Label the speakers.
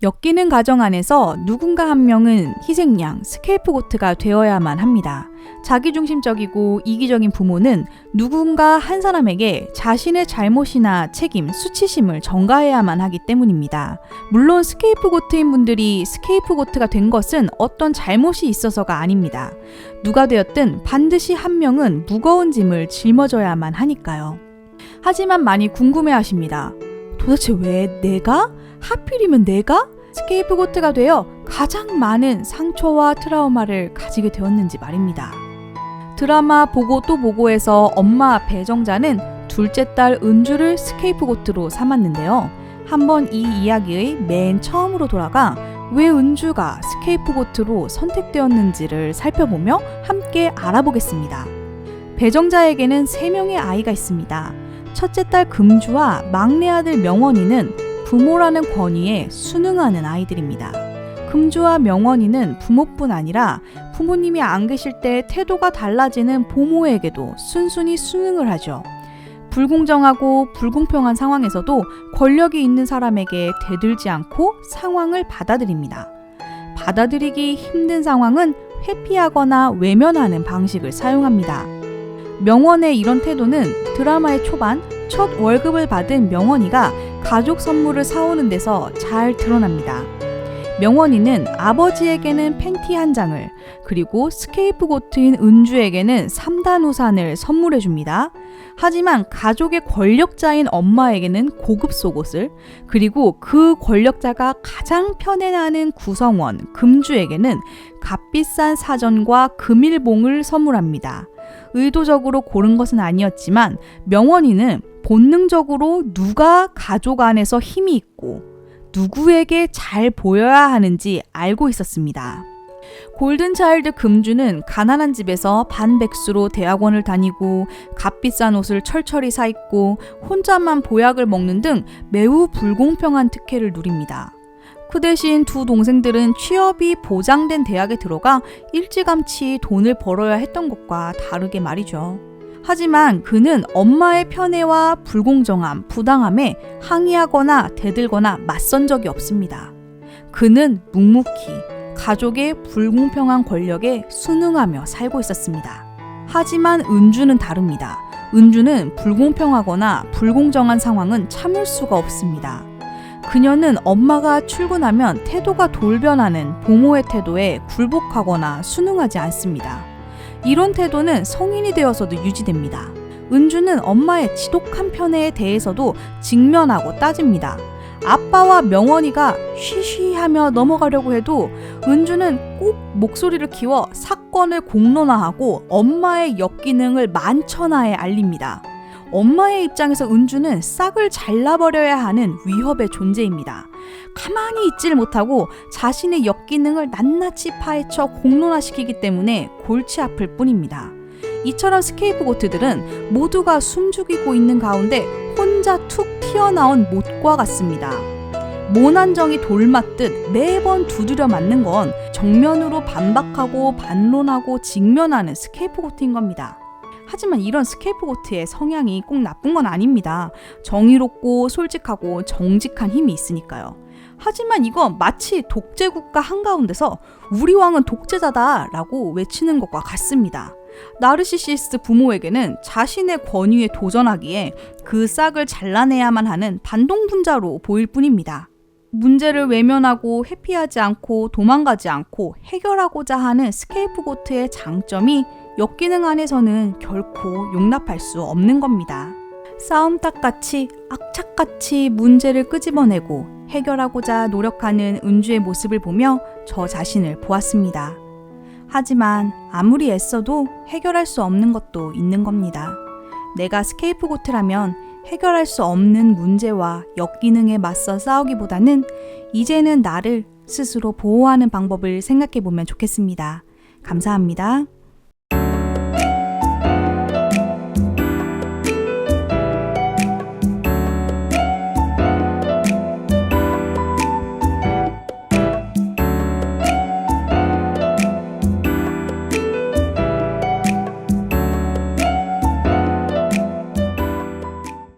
Speaker 1: 엮이는 가정 안에서 누군가 한 명은 희생양, 스케이프고트가 되어야만 합니다. 자기중심적이고 이기적인 부모는 누군가 한 사람에게 자신의 잘못이나 책임, 수치심을 전가해야만 하기 때문입니다. 물론 스케이프고트인 분들이 스케이프고트가 된 것은 어떤 잘못이 있어서가 아닙니다. 누가 되었든 반드시 한 명은 무거운 짐을 짊어져야만 하니까요. 하지만 많이 궁금해하십니다. 도대체 왜 내가? 하필이면 내가? 스케이프고트가 되어 가장 많은 상처와 트라우마를 가지게 되었는지 말입니다. 드라마 보고 또 보고에서 엄마 배정자는 둘째 딸 은주를 스케이프고트로 삼았는데요. 한번 이 이야기의 맨 처음으로 돌아가 왜 은주가 스케이프고트로 선택되었는지를 살펴보며 함께 알아보겠습니다. 배정자에게는 3명의 아이가 있습니다. 첫째 딸 금주와 막내 아들 명원이는 부모라는 권위에 순응하는 아이들입니다. 금주와 명원이는 부모뿐 아니라 부모님이 안 계실 때 태도가 달라지는 부모에게도 순순히 순응을 하죠. 불공정하고 불공평한 상황에서도 권력이 있는 사람에게 대들지 않고 상황을 받아들입니다. 받아들이기 힘든 상황은 회피하거나 외면하는 방식을 사용합니다. 명원의 이런 태도는 드라마의 초반 첫 월급을 받은 명원이가 가족 선물을 사오는 데서 잘 드러납니다. 명원이는 아버지에게는 팬티 한 장을, 그리고 스케이프고트인 은주에게는 3단 우산을 선물해 줍니다. 하지만 가족의 권력자인 엄마에게는 고급 속옷을, 그리고 그 권력자가 가장 편애하는 구성원 금주에게는 값비싼 사전과 금일봉을 선물합니다. 의도적으로 고른 것은 아니었지만 명원이는 본능적으로 누가 가족 안에서 힘이 있고 누구에게 잘 보여야 하는지 알고 있었습니다. 골든차일드 금주는 가난한 집에서 반백수로 대학원을 다니고 값비싼 옷을 철철히 사 입고 혼자만 보약을 먹는 등 매우 불공평한 특혜를 누립니다. 그 대신 두 동생들은 취업이 보장된 대학에 들어가 일찌감치 돈을 벌어야 했던 것과 다르게 말이죠. 하지만 그는 엄마의 편애와 불공정함, 부당함에 항의하거나 대들거나 맞선 적이 없습니다. 그는 묵묵히 가족의 불공평한 권력에 순응하며 살고 있었습니다. 하지만 은주는 다릅니다. 은주는 불공평하거나 불공정한 상황은 참을 수가 없습니다. 그녀는 엄마가 출근하면 태도가 돌변하는 부모의 태도에 굴복하거나 순응하지 않습니다. 이런 태도는 성인이 되어서도 유지됩니다. 은주는 엄마의 지독한 편애에 대해서도 직면하고 따집니다. 아빠와 명원이가 쉬쉬하며 넘어가려고 해도 은주는 꼭 목소리를 키워 사건을 공론화하고 엄마의 역기능을 만천하에 알립니다. 엄마의 입장에서 은주는 싹을 잘라버려야 하는 위협의 존재입니다. 가만히 있지를 못하고 자신의 역기능을 낱낱이 파헤쳐 공론화시키기 때문에 골치 아플 뿐입니다. 이처럼 스케이프고트들은 모두가 숨죽이고 있는 가운데 혼자 툭 튀어나온 못과 같습니다. 모난정이 돌맞듯 매번 두드려 맞는 건 정면으로 반박하고 반론하고 직면하는 스케이프고트인 겁니다. 하지만 이런 스케이프고트의 성향이 꼭 나쁜 건 아닙니다. 정의롭고 솔직하고 정직한 힘이 있으니까요. 하지만 이건 마치 독재국가 한가운데서 우리 왕은 독재자다 라고 외치는 것과 같습니다. 나르시시스트 부모에게는 자신의 권위에 도전하기에 그 싹을 잘라내야만 하는 반동분자로 보일 뿐입니다. 문제를 외면하고 회피하지 않고 도망가지 않고 해결하고자 하는 스케이프고트의 장점이 역기능 안에서는 결코 용납할 수 없는 겁니다. 싸움닭같이 악착같이 문제를 끄집어내고 해결하고자 노력하는 은주의 모습을 보며 저 자신을 보았습니다. 하지만 아무리 애써도 해결할 수 없는 것도 있는 겁니다. 내가 스케이프고트라면 해결할 수 없는 문제와 역기능에 맞서 싸우기보다는 이제는 나를 스스로 보호하는 방법을 생각해 보면 좋겠습니다. 감사합니다.